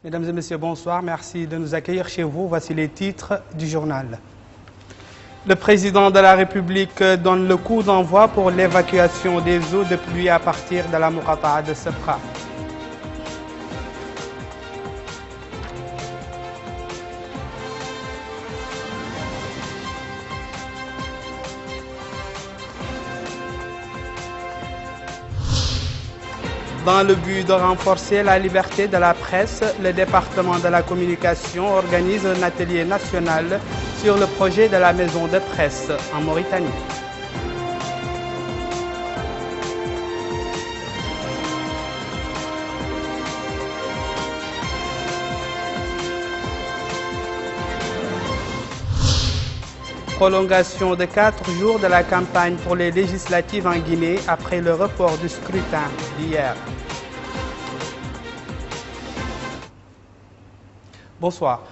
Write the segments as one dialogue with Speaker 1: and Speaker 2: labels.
Speaker 1: Mesdames et messieurs, bonsoir. Merci de nous accueillir chez vous. Voici les titres du journal. Le président de la République donne le coup d'envoi pour l'évacuation des eaux de pluie à partir de la Muqata'a de Sabra. Dans le but de renforcer la liberté de la presse, le département de la communication organise un atelier national sur le projet de la maison de presse en Mauritanie. Prolongation de 4 jours de la campagne pour les législatives en Guinée après le report du scrutin d'hier. Bonsoir.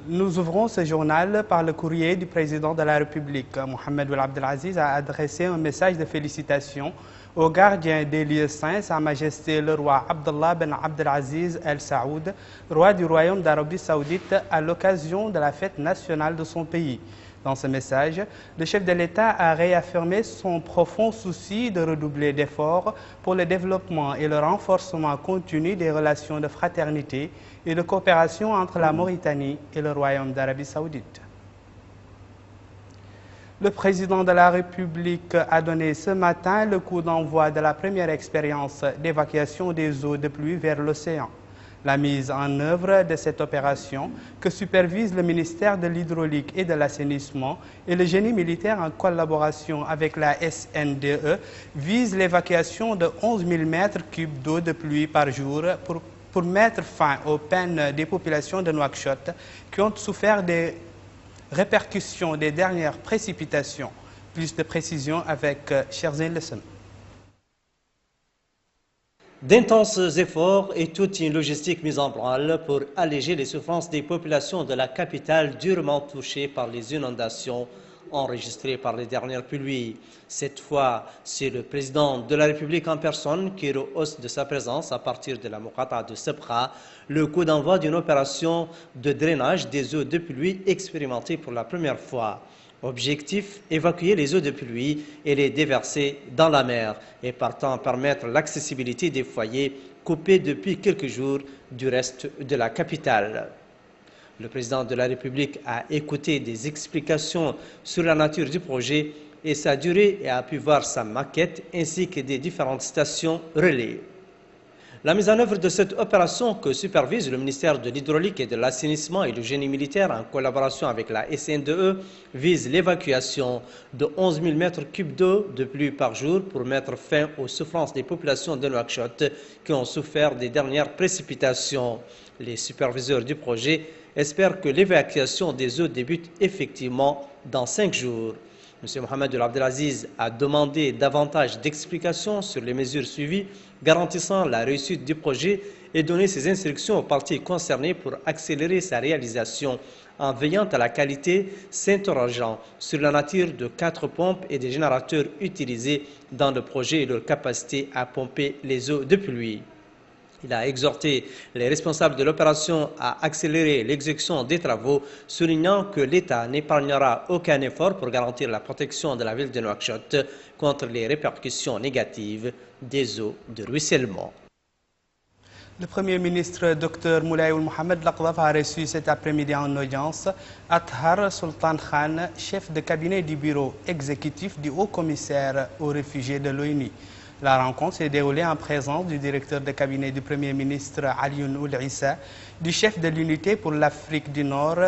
Speaker 1: Nous ouvrons ce journal par le courrier du président de la République. Mohamed Ould Abdelaziz a adressé un message de félicitations au gardien des lieux saints, Sa Majesté le roi Abdallah ben Abdelaziz El Saoud, roi du Royaume d'Arabie Saoudite, à l'occasion de la fête nationale de son pays. Dans ce message, le chef de l'État a réaffirmé son profond souci de redoubler d'efforts pour le développement et le renforcement continu des relations de fraternité et de coopération entre la Mauritanie et le Royaume d'Arabie Saoudite. Le président de la République a donné ce matin le coup d'envoi de la première expérience d'évacuation des eaux de pluie vers l'océan. La mise en œuvre de cette opération, que supervise le ministère de l'Hydraulique et de l'Assainissement et le génie militaire en collaboration avec la SNDE, vise l'évacuation de 11 000 mètres cubes d'eau de pluie par jour pour mettre fin aux peines des populations de Nouakchott qui ont souffert des répercussions des dernières précipitations. Plus de précisions avec Cherzine Lesson.
Speaker 2: D'intenses efforts et toute une logistique mise en branle pour alléger les souffrances des populations de la capitale durement touchées par les inondations enregistrées par les dernières pluies. Cette fois, c'est le président de la République en personne qui rehausse de sa présence à partir de la Muqata'a de Sabra le coup d'envoi d'une opération de drainage des eaux de pluie expérimentée pour la première fois. Objectif, évacuer les eaux de pluie et les déverser dans la mer et partant permettre l'accessibilité des foyers coupés depuis quelques jours du reste de la capitale. Le président de la République a écouté des explications sur la nature du projet et sa durée et a pu voir sa maquette ainsi que des différentes stations relais. La mise en œuvre de cette opération que supervise le ministère de l'Hydraulique et de l'Assainissement et le génie militaire en collaboration avec la SNDE vise l'évacuation de 11 000 mètres cubes d'eau de pluie par jour pour mettre fin aux souffrances des populations de Nouakchott qui ont souffert des dernières précipitations. Les superviseurs du projet espèrent que l'évacuation des eaux débute effectivement dans 5 jours. M. Mohamed Ould Abdelaziz a demandé davantage d'explications sur les mesures suivies garantissant la réussite du projet et donné ses instructions aux parties concernées pour accélérer sa réalisation en veillant à la qualité, s'interrogeant sur la nature de 4 pompes et des générateurs utilisés dans le projet et leur capacité à pomper les eaux de pluie. Il a exhorté les responsables de l'opération à accélérer l'exécution des travaux, soulignant que l'État n'épargnera aucun effort pour garantir la protection de la ville de Nouakchott contre les répercussions négatives des eaux de ruissellement.
Speaker 1: Le Premier ministre Dr Moulay Ould Mohamed Laqdaf a reçu cet après-midi en audience Athar Sultan Khan, chef de cabinet du bureau exécutif du haut-commissaire aux réfugiés de l'ONU. La rencontre s'est déroulée en présence du directeur de cabinet du Premier ministre Alioune Ould Issa, du chef de l'unité pour l'Afrique du Nord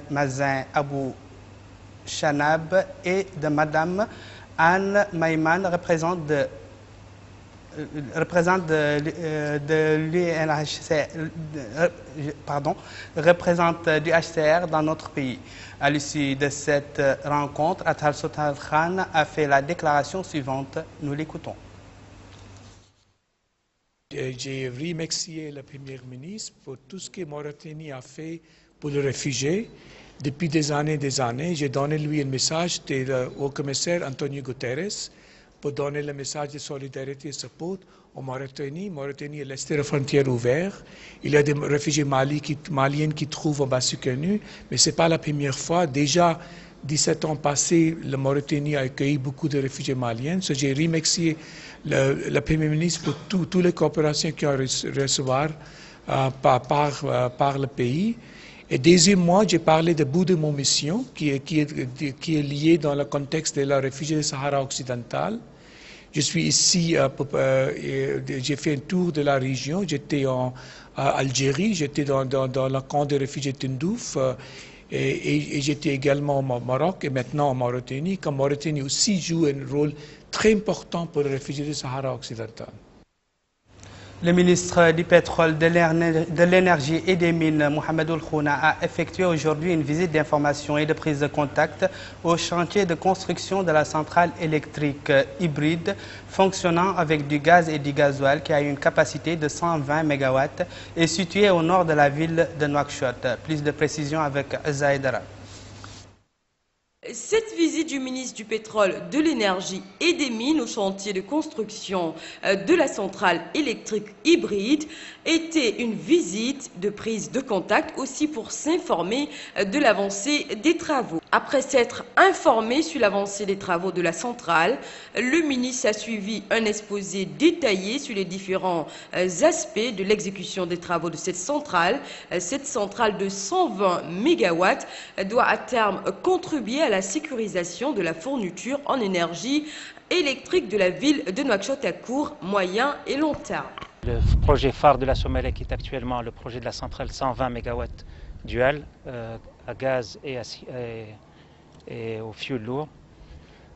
Speaker 1: Mazin Abou Chanab et de Madame Anne Maïman, représentante du HCR dans notre pays. À l'issue de cette rencontre, Athar Sultan Khan a fait la déclaration suivante. Nous l'écoutons.
Speaker 3: J'ai remercié le Premier ministre pour tout ce que Mauritanie a fait pour les réfugiés. Depuis des années, j'ai donné lui un message au commissaire Antonio Guterres pour donner le message de solidarité et support en Mauritanie. Mauritanie est laissée la frontière ouverte. Il y a des réfugiés maliens qui trouvent au Bas-Sucanu, mais ce n'est pas la première fois. Déjà, 17 ans passés, la Mauritanie a accueilli beaucoup de réfugiés maliens. J'ai remercié le Premier ministre pour toutes les coopérations qu'il a recevoir par le pays. Et deuxièmement, j'ai parlé de bout de mon mission qui est lié dans le contexte de la réfugié du Sahara occidental. Je suis ici, j'ai fait un tour de la région, j'étais en Algérie, j'étais dans le camp de réfugiés Tindouf et j'étais également au Maroc et maintenant en Mauritanie, quand Mauritanie aussi joue un rôle très important pour les réfugiés du Sahara occidental.
Speaker 1: Le ministre du Pétrole, de l'Énergie et des Mines, Mohamed Khouna, a effectué aujourd'hui une visite d'information et de prise de contact au chantier de construction de la centrale électrique hybride fonctionnant avec du gaz et du gasoil qui a une capacité de 120 MW et située au nord de la ville de Nouakchott. Plus de précisions avec Zaïdara.
Speaker 4: Cette visite du ministre du Pétrole, de l'Énergie et des Mines au chantier de construction de la centrale électrique hybride était une visite de prise de contact aussi pour s'informer de l'avancée des travaux. Après s'être informé sur l'avancée des travaux de la centrale, le ministre a suivi un exposé détaillé sur les différents aspects de l'exécution des travaux de cette centrale. Cette centrale de 120 MW doit à terme contribuer à la sécurisation de la fourniture en énergie électrique de la ville de Nouakchott à court, moyen et long terme.
Speaker 5: Le projet phare de la Somelec est actuellement le projet de la centrale 120 MW dual à gaz et au fioul lourd.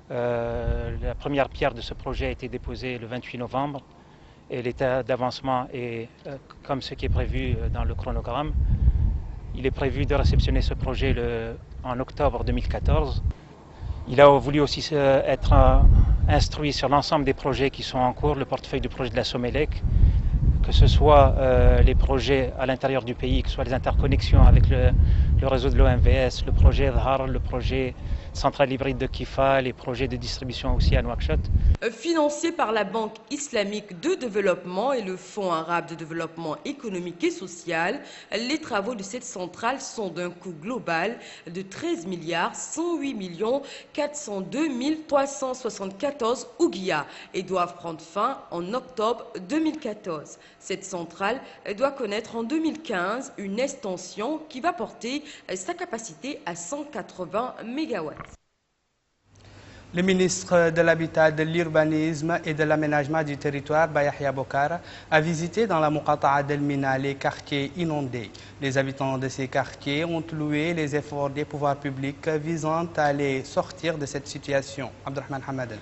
Speaker 5: La première pierre de ce projet a été déposée le 28 novembre et l'état d'avancement est comme ce qui est prévu dans le chronogramme. Il est prévu de réceptionner ce projet en octobre 2014. Il a voulu aussi être instruit sur l'ensemble des projets qui sont en cours, le portefeuille de projets de la Somelec, que ce soit les projets à l'intérieur du pays, que ce soit les interconnexions avec le réseau de l'OMVS, le projet Dhar, le projet centrale hybride de Kifa, les projets de distribution aussi à Nouakchott.
Speaker 4: Financé par la Banque islamique de développement et le Fonds arabe de développement économique et social, les travaux de cette centrale sont d'un coût global de 13 108 402 374 ouguiya et doivent prendre fin en octobre 2014. Cette centrale doit connaître en 2015 une extension qui va porter sa capacité à 180 MW.
Speaker 1: Le ministre de l'Habitat, de l'Urbanisme et de l'Aménagement du territoire, Bayahia Bokar, a visité dans la Muqata'a d'El Mina les quartiers inondés. Les habitants de ces quartiers ont loué les efforts des pouvoirs publics visant à les sortir de cette situation. Abdelrahman Hamadan.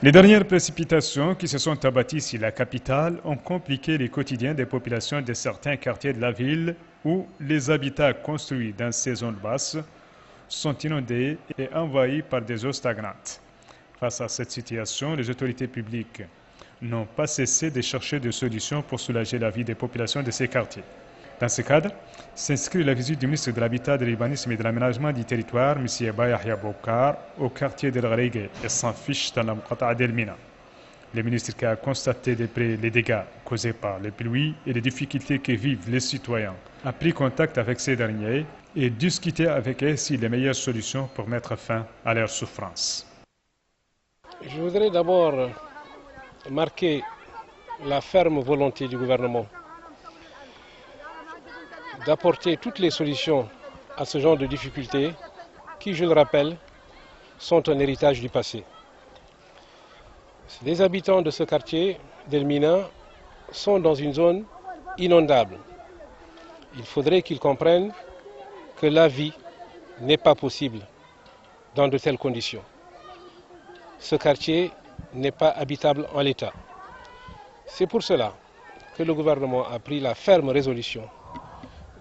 Speaker 6: Les dernières précipitations qui se sont abattues sur la capitale ont compliqué les quotidiens des populations de certains quartiers de la ville où les habitats construits dans ces zones basses sont inondés et envahis par des eaux stagnantes. Face à cette situation, les autorités publiques n'ont pas cessé de chercher des solutions pour soulager la vie des populations de ces quartiers. Dans ce cadre, s'inscrit la visite du ministre de l'Habitat, de l'Urbanisme et de l'Aménagement du territoire, M. Bayahia Bokar, au quartier de l'Gharigue et sans fiche dans la Muqata'a d'El Mina. Le ministre qui a constaté de près les dégâts causés par les pluies et les difficultés que vivent les citoyens a pris contact avec ces derniers et discuté avec eux sur les meilleures solutions pour mettre fin à leurs souffrances.
Speaker 7: Je voudrais d'abord marquer la ferme volonté du gouvernement d'apporter toutes les solutions à ce genre de difficultés qui, je le rappelle, sont un héritage du passé. Les habitants de ce quartier d'El Mina sont dans une zone inondable. Il faudrait qu'ils comprennent que la vie n'est pas possible dans de telles conditions. Ce quartier n'est pas habitable en l'état. C'est pour cela que le gouvernement a pris la ferme résolution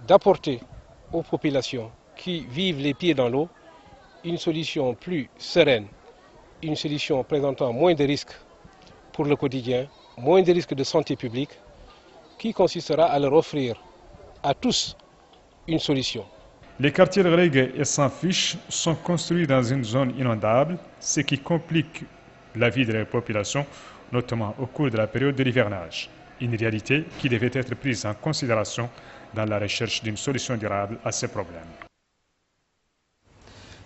Speaker 7: d'apporter aux populations qui vivent les pieds dans l'eau une solution plus sereine, une solution présentant moins de risques pour le quotidien, moins de risques de santé publique, qui consistera à leur offrir à tous une solution.
Speaker 6: Les quartiers relégués et sans fiche sont construits dans une zone inondable, ce qui complique la vie de la population, notamment au cours de la période de l'hivernage. Une réalité qui devait être prise en considération dans la recherche d'une solution durable à ces problèmes.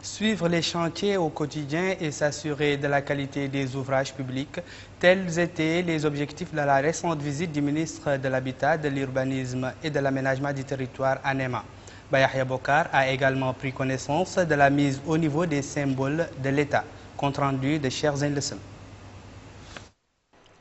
Speaker 1: Suivre les chantiers au quotidien et s'assurer de la qualité des ouvrages publics, tels étaient les objectifs de la récente visite du ministre de l'Habitat, de l'Urbanisme et de l'Aménagement du territoire à Néma. Bayahia Bokar a également pris connaissance de la mise au niveau des symboles de l'État. Compte rendu de Cher Lessem.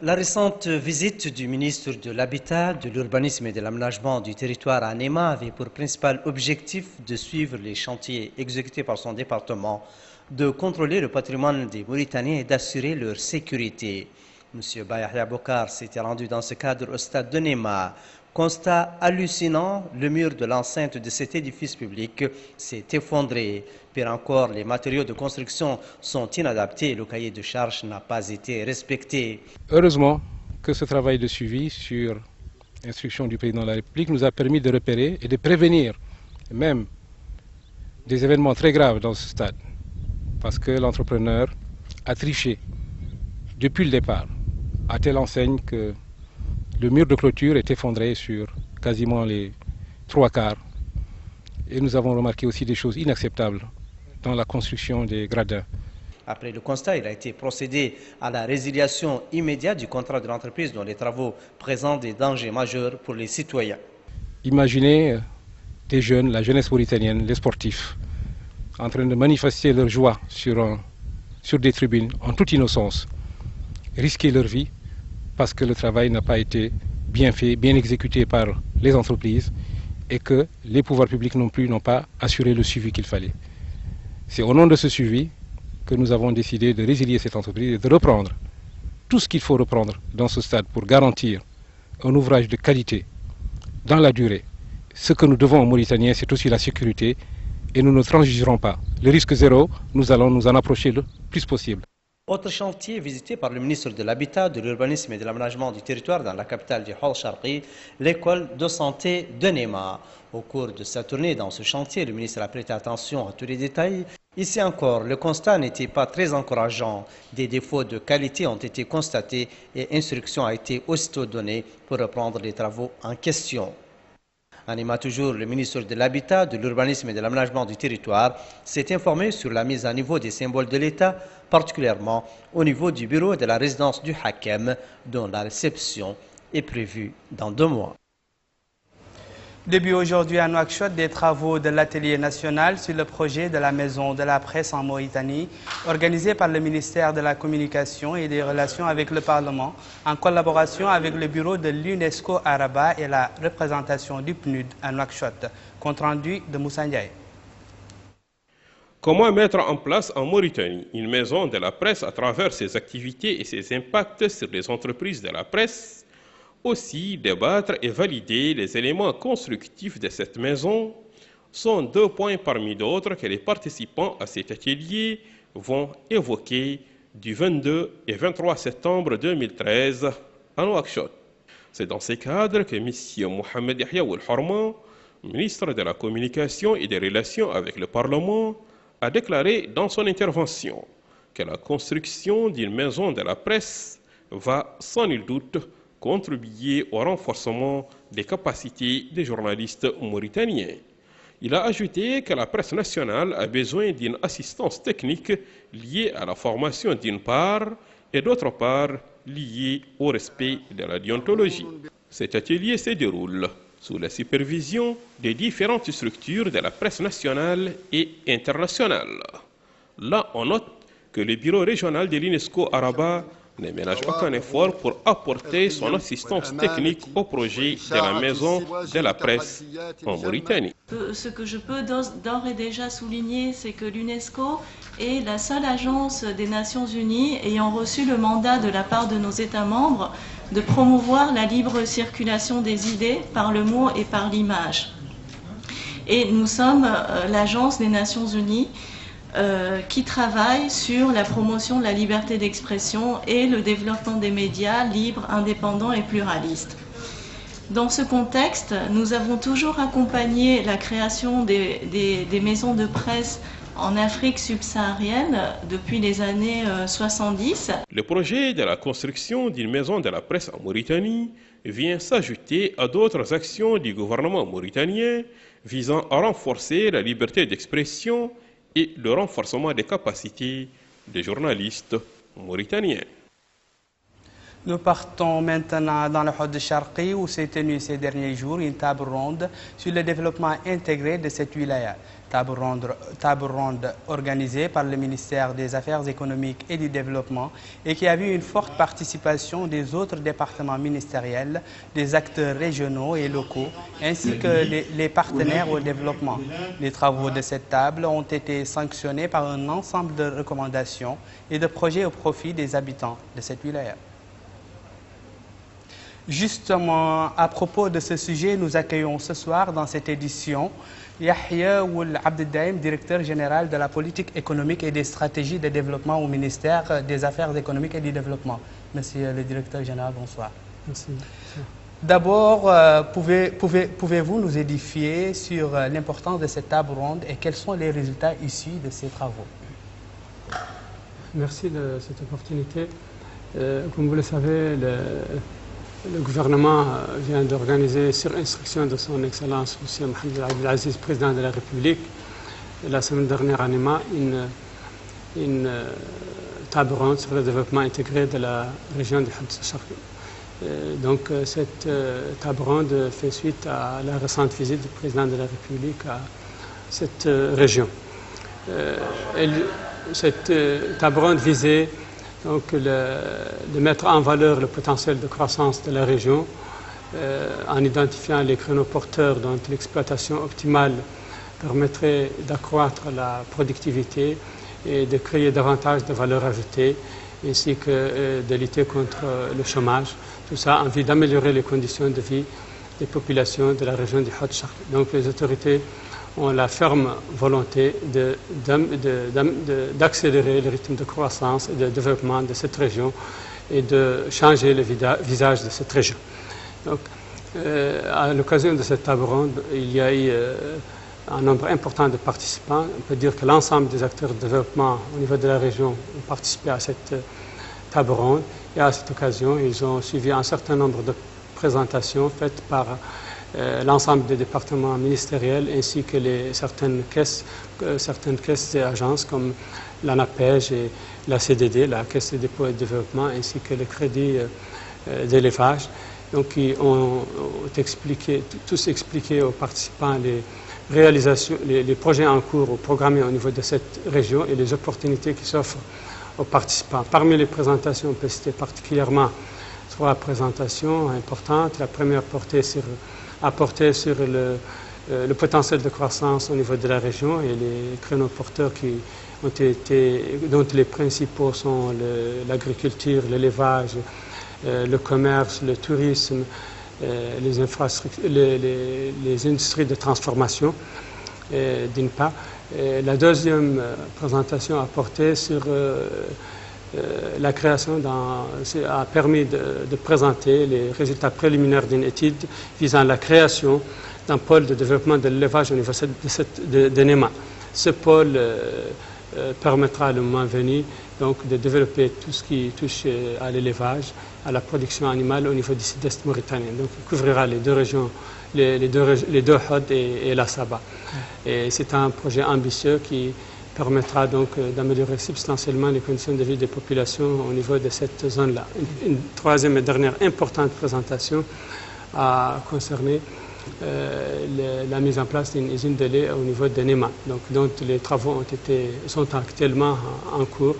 Speaker 2: La récente visite du ministre de l'Habitat, de l'Urbanisme et de l'Aménagement du territoire à Néma avait pour principal objectif de suivre les chantiers exécutés par son département, de contrôler le patrimoine des Mauritaniens et d'assurer leur sécurité. M. Bayahia Bokar s'était rendu dans ce cadre au stade de Néma. Constat hallucinant, le mur de l'enceinte de cet édifice public s'est effondré. Pire encore, les matériaux de construction sont inadaptés et le cahier de charges n'a pas été respecté.
Speaker 7: Heureusement que ce travail de suivi sur instruction du président de la République nous a permis de repérer et de prévenir même des événements très graves dans ce stade. Parce que l'entrepreneur a triché depuis le départ, à telle enseigne que le mur de clôture est effondré sur quasiment les 3/4. Et nous avons remarqué aussi des choses inacceptables dans la construction des gradins.
Speaker 2: Après le constat, il a été procédé à la résiliation immédiate du contrat de l'entreprise dont les travaux présentent des dangers majeurs pour les citoyens.
Speaker 7: Imaginez des jeunes, la jeunesse mauritanienne, les sportifs, en train de manifester leur joie sur des tribunes en toute innocence, risquer leur vie parce que le travail n'a pas été bien fait, bien exécuté par les entreprises et que les pouvoirs publics non plus n'ont pas assuré le suivi qu'il fallait. C'est au nom de ce suivi que nous avons décidé de résilier cette entreprise et de reprendre tout ce qu'il faut reprendre dans ce stade pour garantir un ouvrage de qualité dans la durée. Ce que nous devons aux Mauritaniens, c'est aussi la sécurité et nous ne transigerons pas. Le risque zéro, nous allons nous en approcher le plus possible.
Speaker 2: Autre chantier visité par le ministre de l'Habitat, de l'Urbanisme et de l'Aménagement du territoire dans la capitale du Hol Sharqi, l'école de santé de Néma. Au cours de sa tournée dans ce chantier, le ministre a prêté attention à tous les détails. Ici encore, le constat n'était pas très encourageant. Des défauts de qualité ont été constatés et instruction a été aussitôt donnée pour reprendre les travaux en question. À Néma toujours, le ministre de l'Habitat, de l'Urbanisme et de l'Aménagement du territoire s'est informé sur la mise à niveau des symboles de l'État, particulièrement au niveau du bureau de la résidence du Hakem, dont la réception est prévue dans 2 mois.
Speaker 1: Début aujourd'hui à Nouakchott des travaux de l'atelier national sur le projet de la maison de la presse en Mauritanie, organisé par le ministère de la Communication et des Relations avec le Parlement, en collaboration avec le bureau de l'UNESCO à Rabat et la représentation du PNUD à Nouakchott. Compte rendu de Moussa Ndiaye.
Speaker 8: Comment mettre en place en Mauritanie une maison de la presse à travers ses activités et ses impacts sur les entreprises de la presse? Aussi, débattre et valider les éléments constructifs de cette maison sont 2 points parmi d'autres que les participants à cet atelier vont évoquer du 22 et 23 septembre 2013 à Nouakchott. C'est dans ces cadres que M. Mohamed Yahya Ould-Horma, ministre de la Communication et des Relations avec le Parlement, a déclaré dans son intervention que la construction d'une maison de la presse va sans nul doute contribuer au renforcement des capacités des journalistes mauritaniens. Il a ajouté que la presse nationale a besoin d'une assistance technique liée à la formation d'une part et d'autre part liée au respect de la déontologie. Cet atelier se déroule sous la supervision des différentes structures de la presse nationale et internationale. Là, on note que le bureau régional de l'UNESCO à Rabat ne ménage aucun effort pour apporter son assistance technique au projet de la maison de la presse en Mauritanie.
Speaker 9: Ce que je peux d'ores et déjà souligner, c'est que l'UNESCO est la seule agence des Nations Unies ayant reçu le mandat de la part de nos États membres de promouvoir la libre circulation des idées par le mot et par l'image. Et nous sommes l'agence des Nations Unies qui travaille sur la promotion de la liberté d'expression et le développement des médias libres, indépendants et pluralistes. Dans ce contexte, nous avons toujours accompagné la création des maisons de presse en Afrique subsaharienne depuis les années 70.
Speaker 8: Le projet de la construction d'une maison de la presse en Mauritanie vient s'ajouter à d'autres actions du gouvernement mauritanien visant à renforcer la liberté d'expression et le renforcement des capacités des journalistes mauritaniens.
Speaker 1: Nous partons maintenant dans le Hod Sharqi où s'est tenue ces derniers jours une table ronde sur le développement intégré de cette wilaya. Table ronde organisée par le ministère des Affaires économiques et du Développement et qui a vu une forte participation des autres départements ministériels, des acteurs régionaux et locaux, ainsi que les partenaires au développement. Les travaux de cette table ont été sanctionnés par un ensemble de recommandations et de projets au profit des habitants de cette wilaya. Justement, à propos de ce sujet, nous accueillons ce soir dans cette édition Yahya Ould Abdeldaïm, directeur général de la politique économique et des stratégies de développement au ministère des Affaires économiques et du Développement. Monsieur le directeur général, bonsoir.
Speaker 10: Merci.
Speaker 1: D'abord, pouvez-vous nous édifier sur l'importance de cette table ronde et quels sont les résultats issus de ces travaux?
Speaker 10: Merci de cette opportunité. Comme vous le savez, le gouvernement vient d'organiser, sur instruction de son Excellence M. Mohamed Abdelaziz, président de la République, la semaine dernière à Néma, une table ronde sur le développement intégré de la région du Hod Sharqi. Donc cette table ronde fait suite à la récente visite du président de la République à cette région. Cette table ronde visait donc de mettre en valeur le potentiel de croissance de la région en identifiant les créneaux porteurs dont l'exploitation optimale permettrait d'accroître la productivité et de créer davantage de valeur ajoutée ainsi que de lutter contre le chômage. Tout ça en vue d'améliorer les conditions de vie des populations de la région du Hod Sharqi. Donc les autorités ont la ferme volonté d'accélérer le rythme de croissance et de développement de cette région et de changer le visage de cette région. Donc, à l'occasion de cette table ronde, il y a eu un nombre important de participants. On peut dire que l'ensemble des acteurs de développement au niveau de la région ont participé à cette table ronde. Et à cette occasion, ils ont suivi un certain nombre de présentations faites par l'ensemble des départements ministériels ainsi que certaines caisses et agences comme l'ANAPEJ et la CDD, la Caisse des dépôts et de développement, ainsi que le crédit d'élevage. Donc ils ont tous expliqué aux participants les réalisations, les projets en cours ou programmés au niveau de cette région et les opportunités qui s'offrent aux participants. Parmi les présentations, on peut citer particulièrement 3 présentations importantes. La première portait sur le potentiel de croissance au niveau de la région et les créneaux porteurs dont les principaux sont l'agriculture, l'élevage, le commerce, le tourisme, les infrastructures, les industries de transformation, d'une part. La deuxième présentation a porté sur la création a permis de présenter les résultats préliminaires d'une étude visant la création d'un pôle de développement de l'élevage au niveau de Néma. Ce pôle permettra le moment venu donc, de développer tout ce qui touche à l'élevage, à la production animale au niveau du sud-est mauritanien. Donc il couvrira les 2 régions, les deux Hod et la Saba. Et c'est un projet ambitieux qui permettra donc d'améliorer substantiellement les conditions de vie des populations au niveau de cette zone-là. Une troisième et dernière importante présentation a concerné la mise en place d'une usine de lait au niveau de Néma, donc, dont les travaux sont actuellement en cours.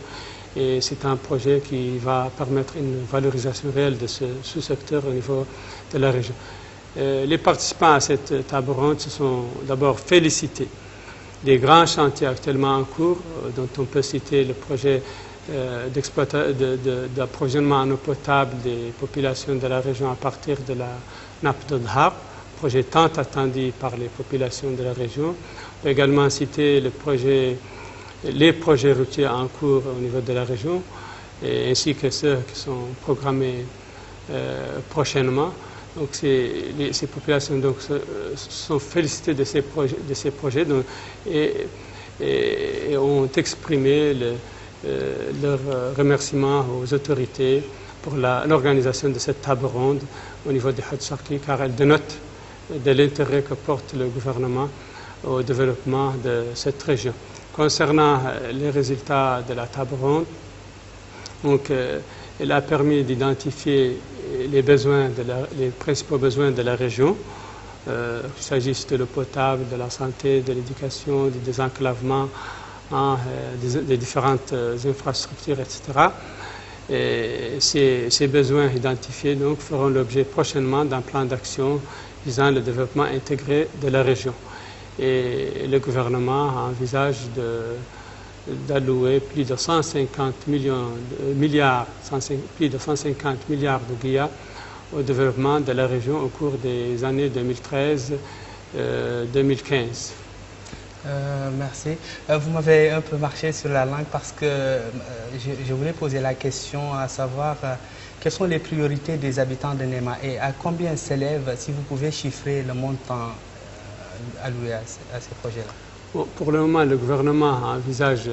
Speaker 10: Et c'est un projet qui va permettre une valorisation réelle de ce sous-secteur au niveau de la région. Les participants à cette table ronde se sont d'abord félicités des grands chantiers actuellement en cours, dont on peut citer le projet d'approvisionnement en eau potable des populations de la région à partir de la nappe de Dhar, projet tant attendu par les populations de la région. On peut également citer les projets routiers en cours au niveau de la région, ainsi que ceux qui sont programmés prochainement. Donc ces populations donc, sont félicitées de ces projets donc, et ont exprimé leur remerciement aux autorités pour l'organisation de cette table ronde au niveau du Hadj Sharqi, car elle dénote de l'intérêt que porte le gouvernement au développement de cette région. Concernant les résultats de la table ronde, donc, elle a permis d'identifier les principaux besoins de la région, qu'il s'agisse de l'eau potable, de la santé, de l'éducation, du désenclavement, des différentes infrastructures, etc. Et ces besoins identifiés donc, feront l'objet prochainement d'un plan d'action visant le développement intégré de la région. Et le gouvernement envisage d'allouer plus de 150 milliards de guillas au développement de la région au cours des années 2013-2015.
Speaker 1: Merci. Vous m'avez un peu marché sur la langue parce que je voulais poser la question à savoir quelles sont les priorités des habitants de Néma et à combien s'élève, si vous pouvez chiffrer le montant alloué à ces projets-là.
Speaker 10: Bon, pour le moment, le gouvernement envisage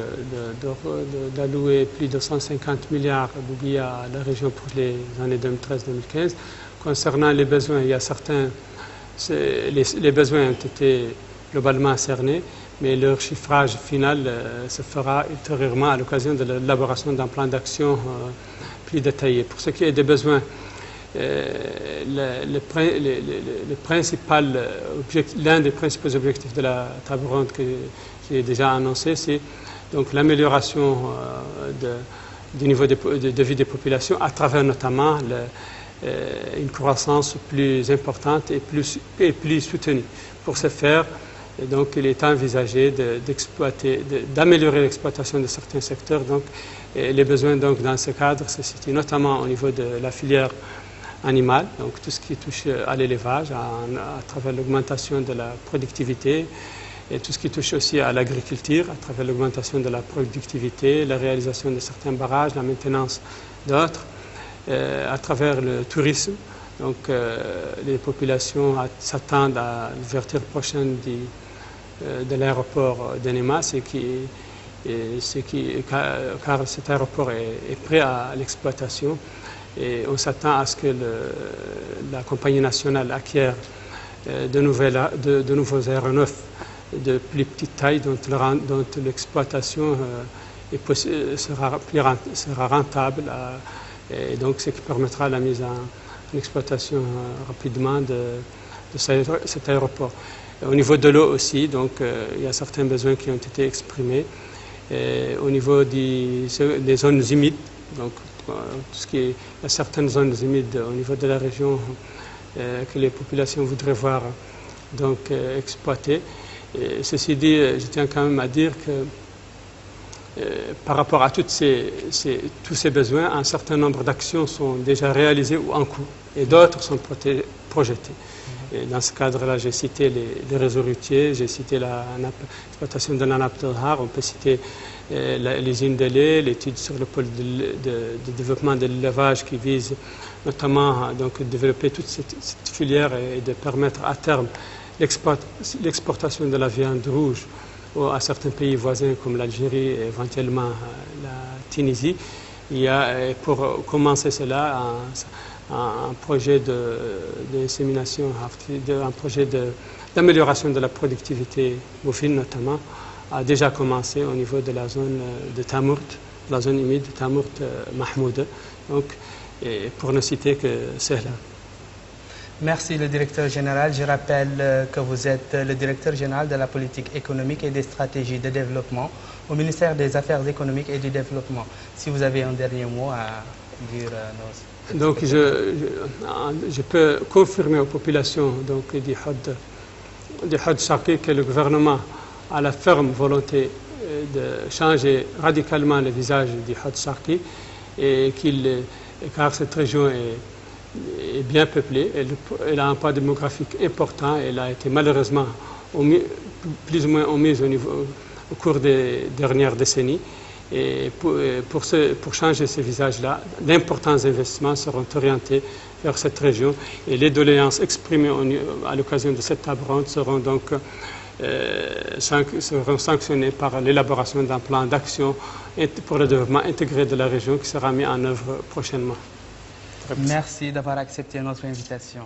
Speaker 10: d'allouer plus de 150 milliards de billets à la région pour les années 2013-2015. Concernant les besoins, il y a certains, les besoins ont été globalement cernés, mais leur chiffrage final se fera ultérieurement à l'occasion de l'élaboration d'un plan d'action plus détaillé. Pour ce qui est des besoins, l'un des principaux objectifs de la table ronde que j'ai déjà annoncé, c'est donc l'amélioration du niveau de vie des populations à travers notamment une croissance plus importante et plus soutenue. Pour ce faire, donc, il est envisagé d'améliorer l'exploitation de certains secteurs. Donc, les besoins donc, dans ce cadre se situent notamment au niveau de la filière animale, donc tout ce qui touche à l'élevage, à travers l'augmentation de la productivité, et tout ce qui touche aussi à l'agriculture, à travers l'augmentation de la productivité, la réalisation de certains barrages, la maintenance d'autres, à travers le tourisme. Donc, les populations s'attendent à l'ouverture prochaine de l'aéroport de Néma, car cet aéroport est prêt à l'exploitation. Et on s'attend à ce que la compagnie nationale acquiert de nouveaux aéronefs de plus petite taille dont l'exploitation sera rentable, et donc ce qui permettra la mise en exploitation rapidement de cet aéroport. Au niveau de l'eau aussi, donc, il y a certains besoins qui ont été exprimés. Au niveau des zones humides, donc, il y a certaines zones humides au niveau de la région que les populations voudraient voir donc, exploitées. Ceci dit, je tiens quand même à dire que par rapport à tous ces besoins, un certain nombre d'actions sont déjà réalisées ou en cours et d'autres sont projetées. Et dans ce cadre-là, j'ai cité les réseaux routiers, j'ai cité l'exploitation de la nappe de Har, on peut citer l'usine de lait, l'étude sur le pôle de développement de l'élevage qui vise notamment donc, de développer toute cette filière et de permettre à terme l'exportation de la viande rouge à certains pays voisins comme l'Algérie et éventuellement la Tunisie. Il y a, pour commencer cela, un projet d'insémination, un projet d'amélioration de la productivité bovine notamment, a déjà commencé au niveau de la zone de Tamourt, la zone humide de Tamourt-Mahmoud. Donc, pour ne citer que cela.
Speaker 1: Merci le directeur général. Je rappelle que vous êtes le directeur général de la politique économique et des stratégies de développement au ministère des Affaires économiques et du développement. Si vous avez un dernier mot à dire à nos...
Speaker 10: Donc je peux confirmer aux populations donc, du Hadj Sharqi que le gouvernement a la ferme volonté de changer radicalement le visage du Hadj Sharqi et car cette région est bien peuplée, elle a un poids démographique important, elle a été malheureusement plus ou moins omise au cours des dernières décennies Et pour changer ces visages-là, d'importants investissements seront orientés vers cette région et les doléances exprimées à l'occasion de cette table ronde seront donc sanctionnées par l'élaboration d'un plan d'action pour le développement intégré de la région qui sera mis en œuvre prochainement.
Speaker 1: Merci d'avoir accepté notre invitation.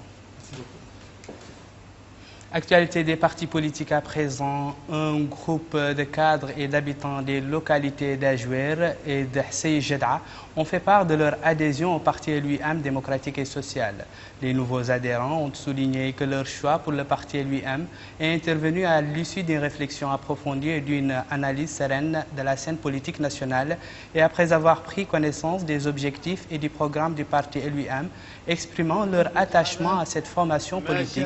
Speaker 1: Actualité des partis politiques à présent, un groupe de cadres et d'habitants des localités d'Ajouer et de Hsey Jeddah ont fait part de leur adhésion au parti LUIM démocratique et social. Les nouveaux adhérents ont souligné que leur choix pour le parti LUIM est intervenu à l'issue d'une réflexion approfondie et d'une analyse sereine de la scène politique nationale et après avoir pris connaissance des objectifs et du programme du parti LUIM, exprimant leur attachement à cette formation politique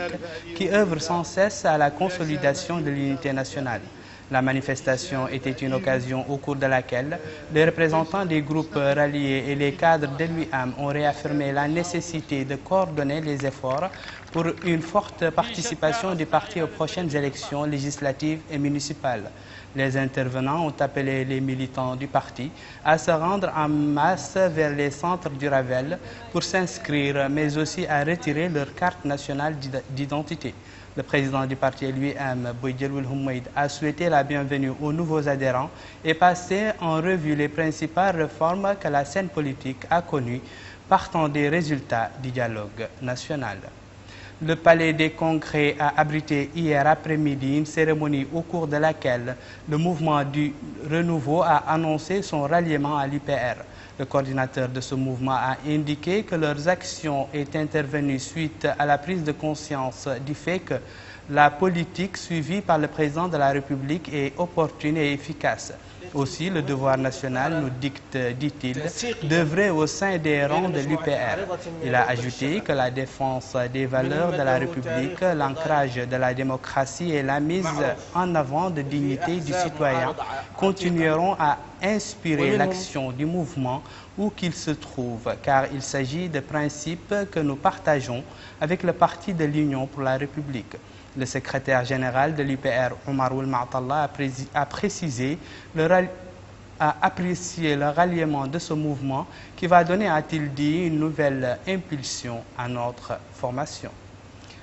Speaker 1: qui œuvre sans cesse à la consolidation de l'unité nationale. La manifestation était une occasion au cours de laquelle les représentants des groupes ralliés et les cadres de l'UIM ont réaffirmé la nécessité de coordonner les efforts pour une forte participation du parti aux prochaines élections législatives et municipales. Les intervenants ont appelé les militants du parti à se rendre en masse vers les centres du Ravel pour s'inscrire, mais aussi à retirer leur carte nationale d'identité. Le président du parti LUIM, Bouidjeloul Houmaïd, a souhaité la bienvenue aux nouveaux adhérents et passé en revue les principales réformes que la scène politique a connues partant des résultats du dialogue national. Le Palais des Congrès a abrité hier après-midi une cérémonie au cours de laquelle le mouvement du renouveau a annoncé son ralliement à l'UPR. Le coordinateur de ce mouvement a indiqué que leurs actions étaient intervenues suite à la prise de conscience du fait que la politique suivie par le président de la République est opportune et efficace. Aussi, le devoir national nous dicte, dit-il, d'œuvrer au sein des rangs de l'UPR. Il a ajouté que la défense des valeurs de la République, l'ancrage de la démocratie et la mise en avant de dignité du citoyen continueront à inspirer l'action du mouvement où qu'il se trouve, car il s'agit de principes que nous partageons avec le Parti de l'Union pour la République. Le secrétaire général de l'UPR, Omar Ould Ma'tallah, a apprécié le ralliement de ce mouvement qui va donner, a-t-il dit, une nouvelle impulsion à notre formation.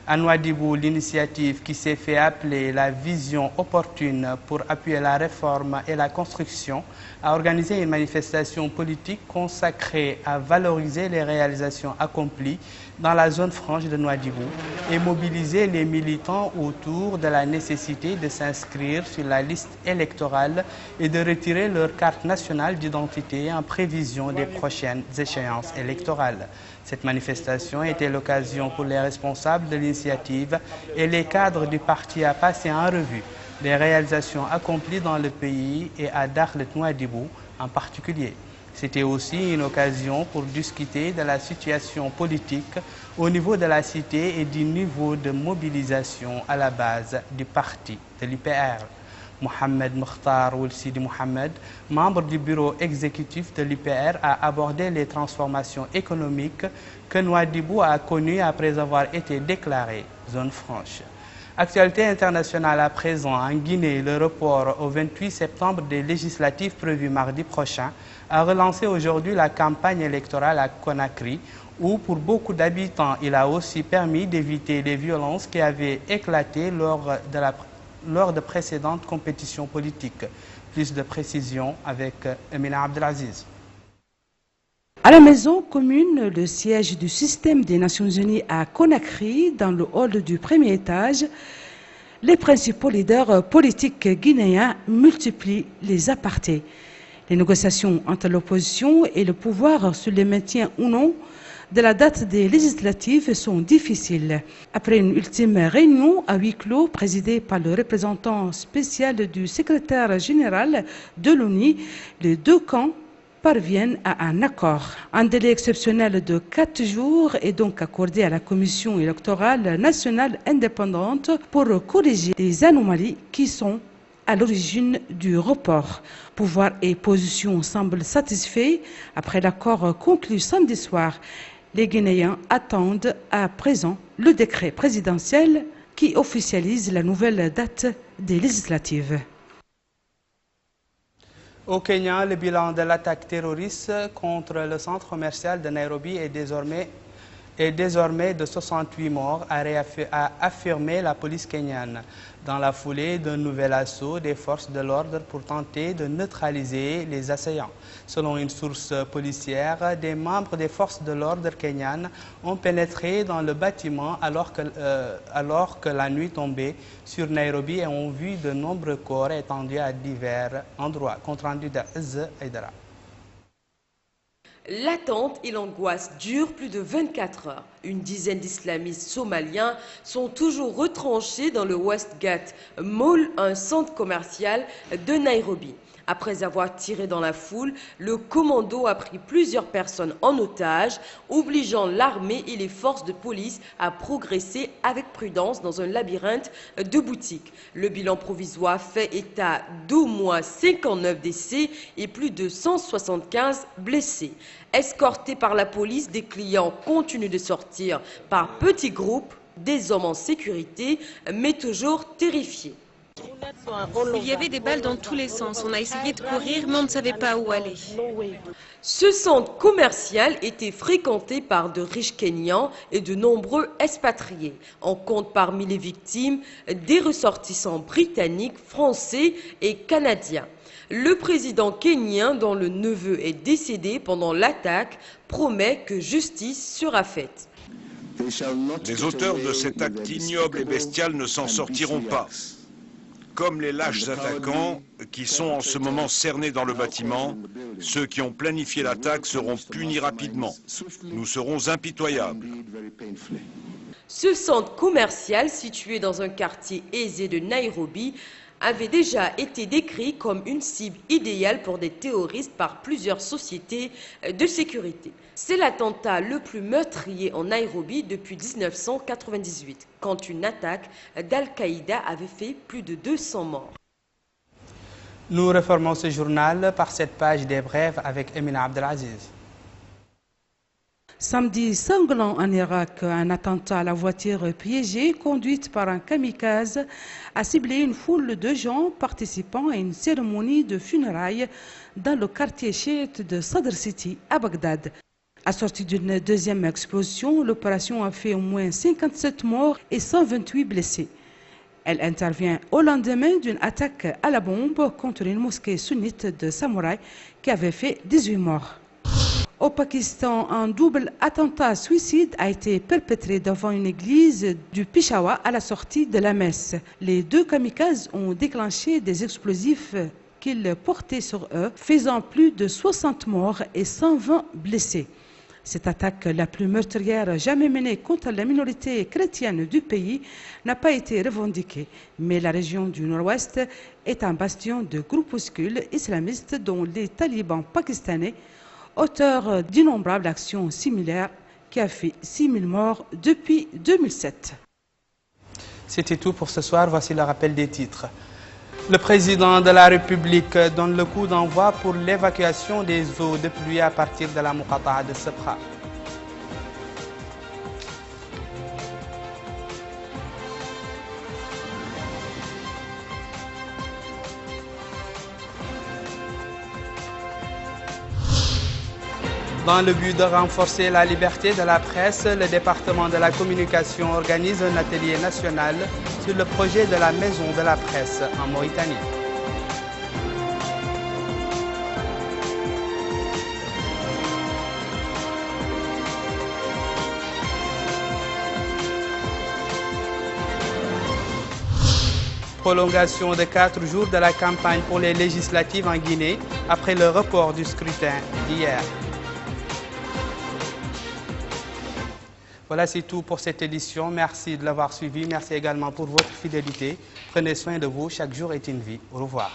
Speaker 1: À Nouadhibou, l'initiative qui s'est fait appeler la vision opportune pour appuyer la réforme et la construction a organisé une manifestation politique consacrée à valoriser les réalisations accomplies dans la zone franche de Nouadhibou et mobiliser les militants autour de la nécessité de s'inscrire sur la liste électorale et de retirer leur carte nationale d'identité en prévision des prochaines échéances électorales. Cette manifestation était l'occasion pour les responsables de l'initiative et les cadres du parti à passer en revue les réalisations accomplies dans le pays et à Dakhlet Nouadhibou en particulier. C'était aussi une occasion pour discuter de la situation politique au niveau de la cité et du niveau de mobilisation à la base du parti de l'UPR. Mohamed Mokhtar Ould Sidi Mohamed, membre du bureau exécutif de l'UPR, a abordé les transformations économiques que Nouadhibou a connues après avoir été déclarée zone franche. Actualité internationale à présent, en Guinée, le report au 28 septembre des législatives prévues mardi prochain a relancé aujourd'hui la campagne électorale à Conakry, où pour beaucoup d'habitants, il a aussi permis d'éviter les violences qui avaient éclaté lors de précédentes compétitions politiques. Plus de précisions avec Emina Abdelaziz.
Speaker 11: À la maison commune, le siège du système des Nations Unies à Conakry, dans le hall du premier étage, les principaux leaders politiques guinéens multiplient les apartés. Les négociations entre l'opposition et le pouvoir sur le maintien ou non de la date des législatives sont difficiles. Après une ultime réunion à huis clos présidée par le représentant spécial du secrétaire général de l'ONU, les deux camps parviennent à un accord. Un délai exceptionnel de 4 jours est donc accordé à la Commission électorale nationale indépendante pour corriger les anomalies qui sont à l'origine du report. Pouvoir et position semblent satisfaits. Après l'accord conclu samedi soir, les Guinéens attendent à présent le décret présidentiel qui officialise la nouvelle date des législatives.
Speaker 1: Au Kenya, le bilan de l'attaque terroriste contre le centre commercial de Nairobi est désormais de 68 morts, a affirmé la police kenyane. Dans la foulée d'un nouvel assaut des forces de l'ordre pour tenter de neutraliser les assaillants. Selon une source policière, des membres des forces de l'ordre kenyanes ont pénétré dans le bâtiment alors que la nuit tombait sur Nairobi et ont vu de nombreux corps étendus à divers endroits. Compte rendu d'Azz Aïdara.
Speaker 4: L'attente et l'angoisse durent plus de 24 heures. Une dizaine d'islamistes somaliens sont toujours retranchés dans le Westgate Mall, un centre commercial de Nairobi. Après avoir tiré dans la foule, le commando a pris plusieurs personnes en otage, obligeant l'armée et les forces de police à progresser avec prudence dans un labyrinthe de boutiques. Le bilan provisoire fait état d'au moins 59 décès et plus de 175 blessés. Escortés par la police, des clients continuent de sortir par petits groupes, des hommes en sécurité, mais toujours terrifiés.
Speaker 12: Il y avait des balles dans tous les sens. On a essayé de courir, mais on ne savait pas où aller.
Speaker 4: Ce centre commercial était fréquenté par de riches Kenyans et de nombreux expatriés. On compte parmi les victimes des ressortissants britanniques, français et canadiens. Le président kenyan, dont le neveu est décédé pendant l'attaque, promet que justice sera faite.
Speaker 13: Les auteurs de cet acte ignoble et bestial ne s'en sortiront pas. Comme les lâches attaquants qui sont en ce moment cernés dans le bâtiment, ceux qui ont planifié l'attaque seront punis rapidement. Nous serons impitoyables.
Speaker 4: Ce centre commercial, situé dans un quartier aisé de Nairobi, avait déjà été décrit comme une cible idéale pour des terroristes par plusieurs sociétés de sécurité. C'est l'attentat le plus meurtrier en Nairobi depuis 1998, quand une attaque d'Al-Qaïda avait fait plus de 200 morts.
Speaker 1: Nous reformons ce journal par cette page des brèves avec Emina Abdelaziz.
Speaker 11: Samedi sanglant en Irak, un attentat à la voiture piégée conduite par un kamikaze a ciblé une foule de gens participant à une cérémonie de funérailles dans le quartier chiite de Sadr City à Bagdad. Assortie d'une deuxième explosion, l'opération a fait au moins 57 morts et 128 blessés. Elle intervient au lendemain d'une attaque à la bombe contre une mosquée sunnite de Samouraï qui avait fait 18 morts. Au Pakistan, un double attentat suicide a été perpétré devant une église du Peshawar à la sortie de la messe. Les deux kamikazes ont déclenché des explosifs qu'ils portaient sur eux, faisant plus de 60 morts et 120 blessés. Cette attaque la plus meurtrière jamais menée contre la minorité chrétienne du pays n'a pas été revendiquée, mais la région du Nord-Ouest est un bastion de groupuscules islamistes dont les talibans pakistanais, auteur d'innombrables actions similaires qui a fait 6 000 morts depuis 2007.
Speaker 1: C'était tout pour ce soir. Voici le rappel des titres. Le président de la République donne le coup d'envoi pour l'évacuation des eaux de pluie à partir de la Muqata'a de Sabra. Dans le but de renforcer la liberté de la presse, le département de la communication organise un atelier national sur le projet de la maison de la presse en Mauritanie. Prolongation de 4 jours de la campagne pour les législatives en Guinée après le report du scrutin d'hier. Voilà, c'est tout pour cette édition. Merci de l'avoir suivi. Merci également pour votre fidélité. Prenez soin de vous. Chaque jour est une vie. Au revoir.